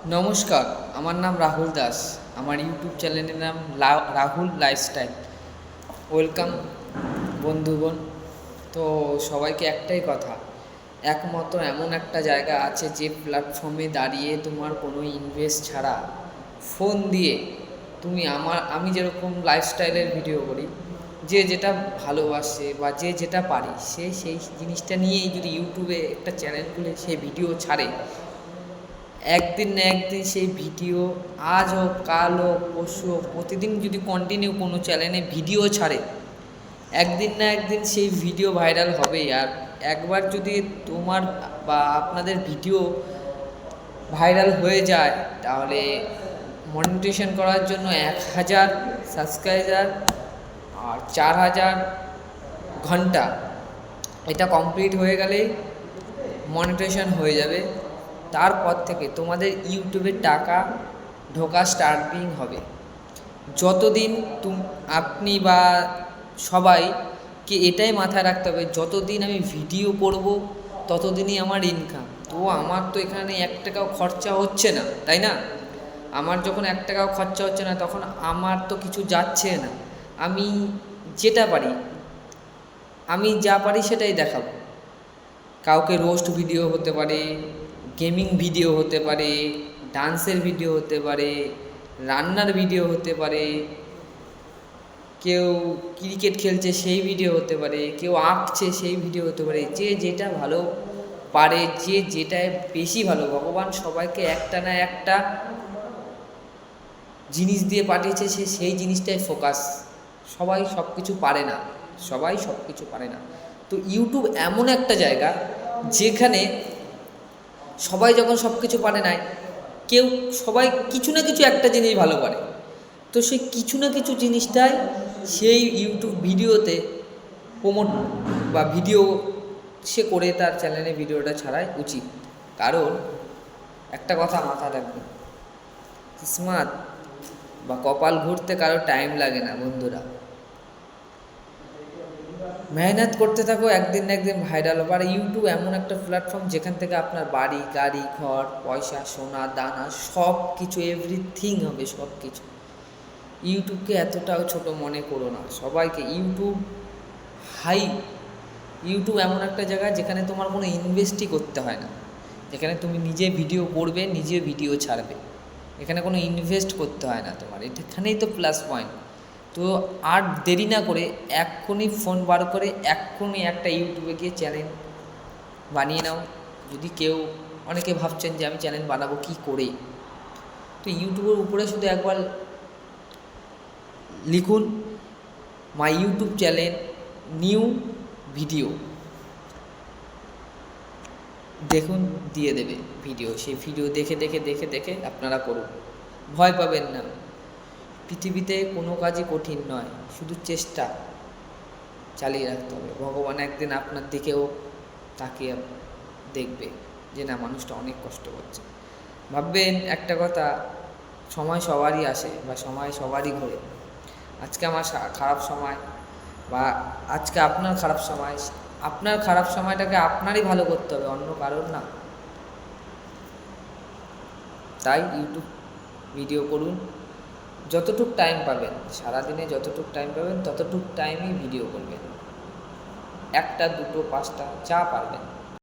নমস্কার, আমার নাম রাহুল দাস। আমার ইউটিউব চ্যানেলের নাম রাহুল লাইফস্টাইল। ওয়েলকাম বন্ধুগণ। তো সবাইকে একটাই কথা, একমাত্র এমন একটা জায়গা আছে যে প্ল্যাটফর্মে দাঁড়িয়ে তোমার কোনো ইনভেস্ট ছাড়া ফোন দিয়ে তুমি আমি যেরকম লাইফস্টাইলের ভিডিও করি, যে যেটা ভালোবাসে বা যে যেটা পারে সে সেই জিনিসটা নিয়েই যদি ইউটিউবে একটা চ্যানেল খুলে সে ভিডিও ছাড়ে, একদিন না একদিন সেই ভিডিও, আজ হোক কাল হোক পরশু হোক, প্রতিদিন যদি কন্টিনিউ কোনো চ্যানেলে ভিডিও ছাড়ে, একদিন না একদিন সেই ভিডিও ভাইরাল হবেই। আর একবার যদি তোমার বা আপনাদের ভিডিও ভাইরাল হয়ে যায়, তাহলে মনিটাইজেশন করার জন্য 1000 সাবস্ক্রাইবার আর 4000 ঘন্টা এটা কমপ্লিট হয়ে গেলেই মনিটাইজেশন হয়ে যাবে। তারপর থেকে তোমাদের ইউটিউবে টাকা ঢোকা স্টার্টিং হবে। যতদিন আপনি বা সবাইকে এটাই মাথায় রাখতে হবে, যতদিন আমি ভিডিও করব ততদিনই আমার ইনকাম। তো আমার তো এখানে 1 টাকাও খরচা হচ্ছে না, তাই না? আমার যখন 1 টাকাও খরচা হচ্ছে না, তখন আমার তো কিছু যাচ্ছে না। আমি যেটা পারি, আমি যা পারি সেটাই দেখাবো। কাউকে রোস্ট ভিডিও হতে পারে, গেমিং ভিডিও হতে পারে, ডান্সের ভিডিও হতে পারে, রান্নার ভিডিও হতে পারে, কেউ ক্রিকেট খেলছে সেই ভিডিও হতে পারে, কেউ আঁকছে সেই ভিডিও হতে পারে। যে যেটা ভালো পারে, যে যেটায় বেশি ভালো, ভগবান সবাইকে একটা না একটা জিনিস দিয়ে পাঠিয়েছে, সে সেই জিনিসটাই ফোকাস। সবাই সব কিছু পারে না, সবাই সব কিছু পারে না। তো ইউটিউব এমন একটা জায়গা যেখানে সবাই যখন সব কিছু পারে না, সবাই কিছু না কিছু একটা জিনিস ভালো পারে। তো সেই কিছু না কিছু জিনিসটাই সেই ইউটিউব ভিডিওতে প্রমোট বা ভিডিও সে করে তার চ্যানেলে ভিডিওটা ছাড়াই উচিত। কারণ একটা কথা মাথায় রাখবেন, কিসমত বা কপাল ঘুরতে কারো টাইম লাগে না বন্ধুরা। মেহনত করতে থাকো, একদিন না একদিন ভাইরাল হবে। আর ইউটিউব এমন একটা প্ল্যাটফর্ম যেখান থেকে আপনার বাড়ি, গাড়ি, ঘর, পয়সা, সোনা দানা সব কিছু, এভরিথিং হবে, সব কিছু। ইউটিউবকে এতটাও ছোট মনে করো না। সবাইকে ইউটিউব এমন একটা জায়গা যেখানে তোমার কোনো ইনভেস্টই করতে হয় না, যেখানে তুমি নিজে ভিডিও করবে, নিজে ভিডিও ছাড়বে, এখানে কোনো ইনভেস্ট করতে হয় না তোমার। এখানেই তো প্লাস পয়েন্ট। তো আর দেরি না করে এক্ষুনি ফোন বার করে এক্ষুনি একটা ইউটিউবে গিয়ে চ্যানেল বানিয়ে নাও। যদি অনেকে ভাবছেন যে আমি চ্যানেল বানাবো কী করে, তো ইউটিউবের উপরে শুধু একবার লিখুন my YouTube channel new video, দেখুন দিয়ে দেবে ভিডিও। সেই ভিডিও দেখে দেখে দেখে দেখে আপনারা করুন, ভয় পাবেন না। পৃথিবীতে কোনো কাজই কঠিন নয়, শুধু চেষ্টা চালিয়ে রাখতে হবে। ভগবান একদিন আপনার দিকেও তাকিয়ে দেখবে যে না, মানুষটা অনেক কষ্ট করছে। ভাববেন একটা কথা, সময় সবারই আসে বা সময় সবারই ঘোরে। আজকে আমার খারাপ সময় বা আজকে আপনার খারাপ সময়, আপনার খারাপ সময়টাকে আপনারই ভালো করতে হবে, অন্য কারোর না। তাই ইউটিউব ভিডিও করুন, যতটুক টাইম পাবেন, সারাদিনে যতটুক টাইম পাবেন ততটুক টাইমই ভিডিও করবেন, 1টা 2টো 5টা যা পারবেন।